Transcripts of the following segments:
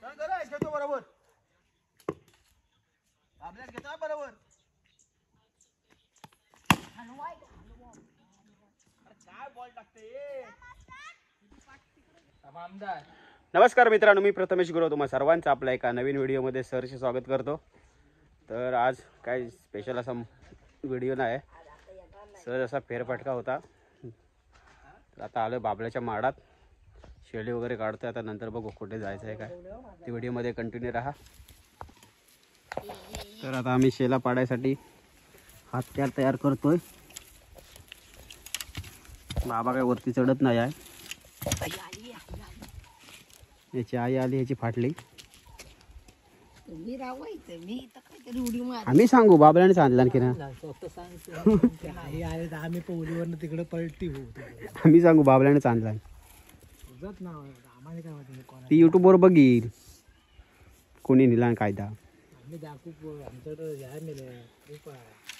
घेतो बरोबर. आपल्याला घेतो बरोबर. काय बॉल टाकते. नमस्कार मित्रांनो, मी प्रथमेश गुरव तुम्हा सर्वांचं आपल्या एका नवीन व्हिडिओमध्ये सहर्ष स्वागत करतो. तर आज काय स्पेशल असा व्हिडिओ नाही, सहज असा फेरफटका होता. तर आता आलो बाबल्याच्या माडात, शेळी वगैरे काढतोय. आता नंतर बघू कुठे जायचं आहे काय, ते व्हिडिओमध्ये कंटिन्यू राहा. तर आता आम्ही शेला पाडायसाठी हातक्यार तयार करतोय. बाबा काय वरती चढत नाही आहे. याची आई आली, याची फाटली. आम्ही सांगू बाबल्याने सांगितलं की ना, आम्ही पवलीवरनं तिकडे पलटी होऊ. आम्ही सांगू बाबल्याने सांगितलं. ती युट्यूब वर बघील कोणी निला कायदा.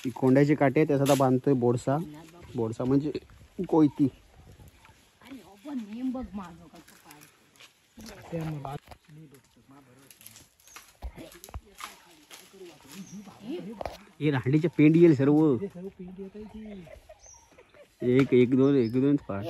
ती कोंड्याची काठी आहे, त्याचा बांधतोय बोडसा. बोडसा म्हणजे कोयती. हे रांडीच्या पेंड येईल सर्व. एक दोन पाठ.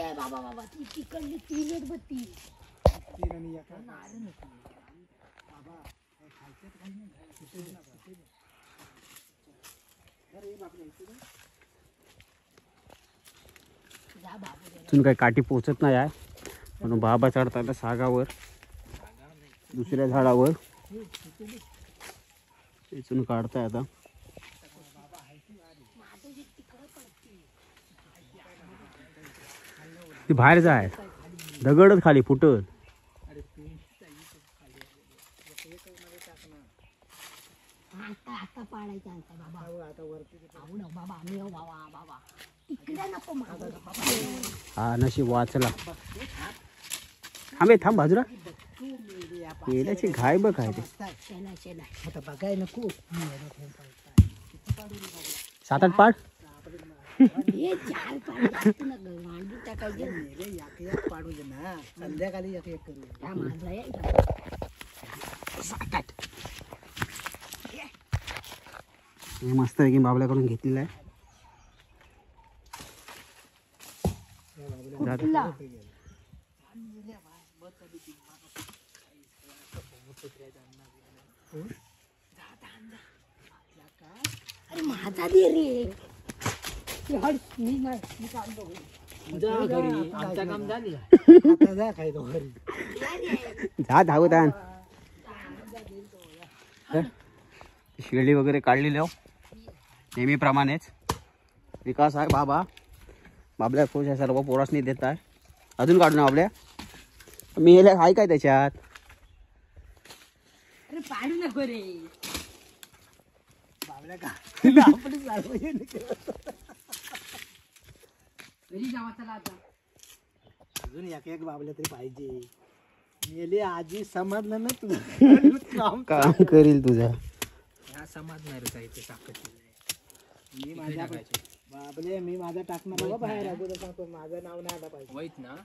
इथून काही काठी पोचत नाही आहे, म्हणून बाबा चढतात सागावर, दुसऱ्या झाडावर. इथून काढताय आता. ती बाहेर जाय, दगडच खाली फुटत. हा नशीब वाचला. थांब बाजूला. येण्याची घाय बघ काय ते. 7-8 पाठ. संध्याकाळी एक करू. हे मस्त आहे की बाबल्याकडून घेतलेलं आहे. अरे माझा दे रे. जा धावत आण. शेळी वगैरे काढलेली हो नेहमीप्रमाणेच. विकास आहे बाबल्या खुश आहे, सर्व पोरासनी देत आहे. अजून काढू ना बाबल्या. मी हे आहे काय त्याच्यात. अरे पाडू नको रे. बाबल्या का अजून एक बाबल्या तरी पाहिजे. मेले आजी समजलं ना तू. काम करील तुझा. समजणार मी माझ्या बाबले मी माझा टाकणार बाहेर. अगोदर सांगतो माझं नाव नाही आलं पाहिजे ना.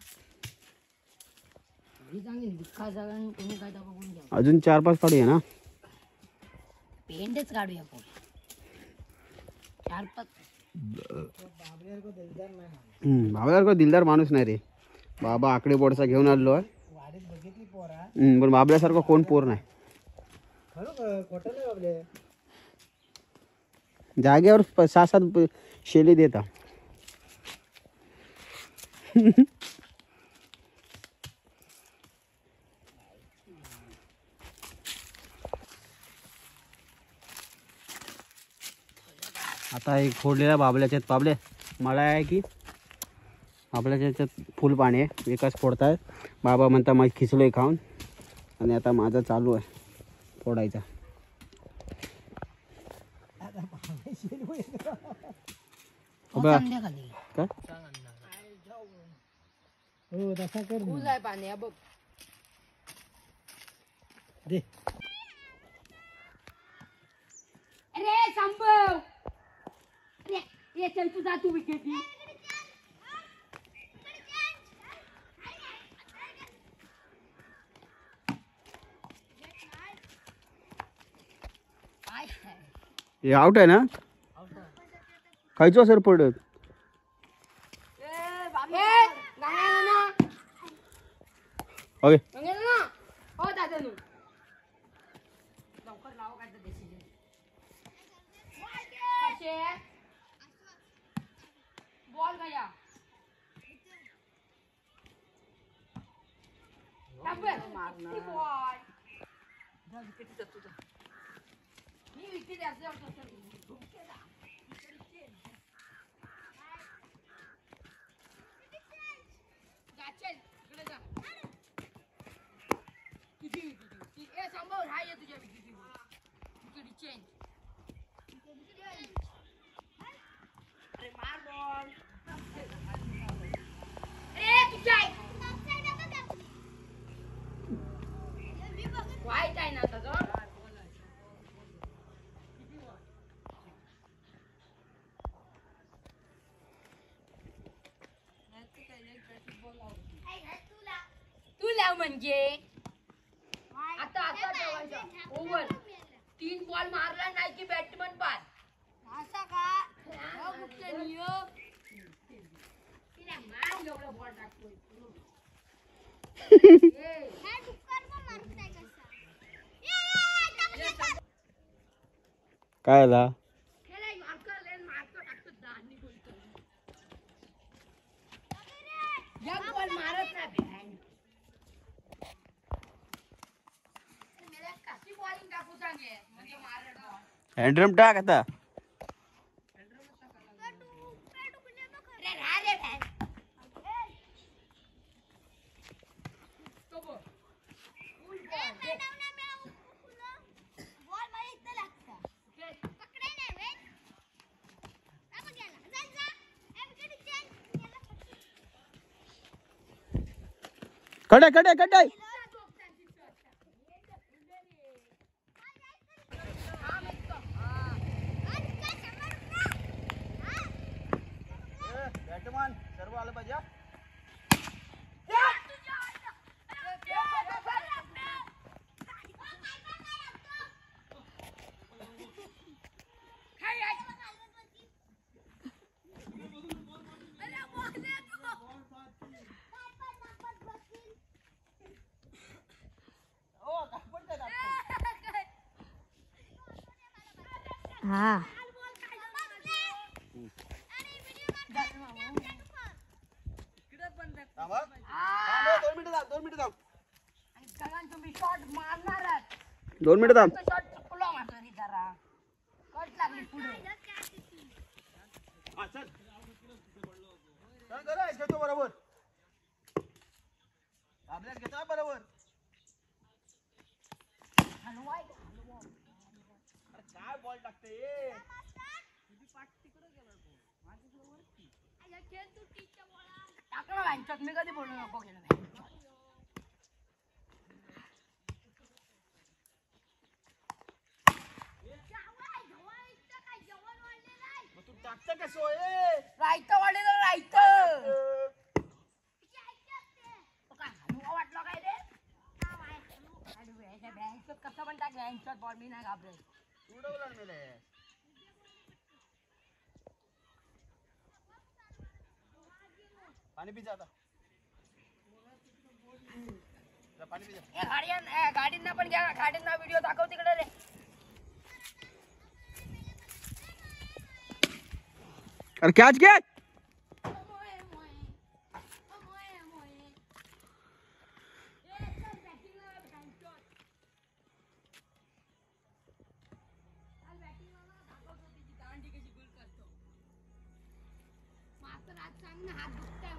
अजून 4-5 काढूया ना. पेंडच काढूया आपण. 4-5. बाबल्यासारखा दिलदार माणूस नाही रे. बाबा आकडे बोडसा घेऊन आलो आहे. वाडीत बघितली पोरा, पण बाबल्यासारखा कोण पोर नाही. खरं खोटं नाही बाबले. जागेवर 6-7 शेली देता. आता एक फोडलेला बाबल्याच्यात बाबले मला आहे की बाबल्याच्या फुल पाणी आहे. विकास फोडताय. बाबा म्हणता माझी खिचलोय खाऊन. आणि आता माझा चालू आहे फोडायचा. काय हो तसा कर ना. पाणी बघ दे. अरे संभव. अरे ये चल तू जा तू विकेट. हे आउट आहे ना खायचो सर पडत ओके हो दादा नु लवकर लाव काय decision. कसे बॉल गया मारना बॉल मी विकेट द्यायचं संभव आहे तुझ्या विकेटी चेंज अरे मार बॉल अरे तुझ्या वाईट आहे ना आता तो तू लाव म्हणजे आता आता ठेवायचा ओव्हर 3 बॉल मारला नाही की बॅटमन बाद असा का हो कुठे नियो तिला मार एवढा बॉल टाकतोय हे डुक्कर पण मारत नाही कसा काय आला खेळाय मार्कर लेन मारतो टाकतो दानी बोलतो या बॉल मारत नाही बॅन मेरे कशी बॉलिंग टाकू सांगे म्हणजे मारत बॉल हँड्रम टाक आता रे रा रे बॅन तो बॉल फुल बॉल मला इथं लागतं पकडे नाही वे अब गेला जा जा विकेट चेंज कडे कडे कडे बॅटमॅन सर्व आलं पाहिजे हाँ तुम्ही शॉट मारणार 2 मिनिटं थांब शॉट चुकलो माझा जरा कट लागली पुढे घेतो बरोबर आपल्याला घेतो बरोबर हलवाय काय बॉल टाकते टाकला बँचॉट मी कधी बोलू नको केलं तू टाकतं कसं रायतं वाढलेलं रायतं काय हलवा वाटलं काय रे बँचॉट कसं पण टाक बँचॉट बॉल मी नाही घाबरत उडवला मेले पाणी पिजा आता पाणी पिजा गाडींना पण घ्या गाडींना व्हिडिओ दाखव तिकडे रे अरे कॅच घे हात दुखताय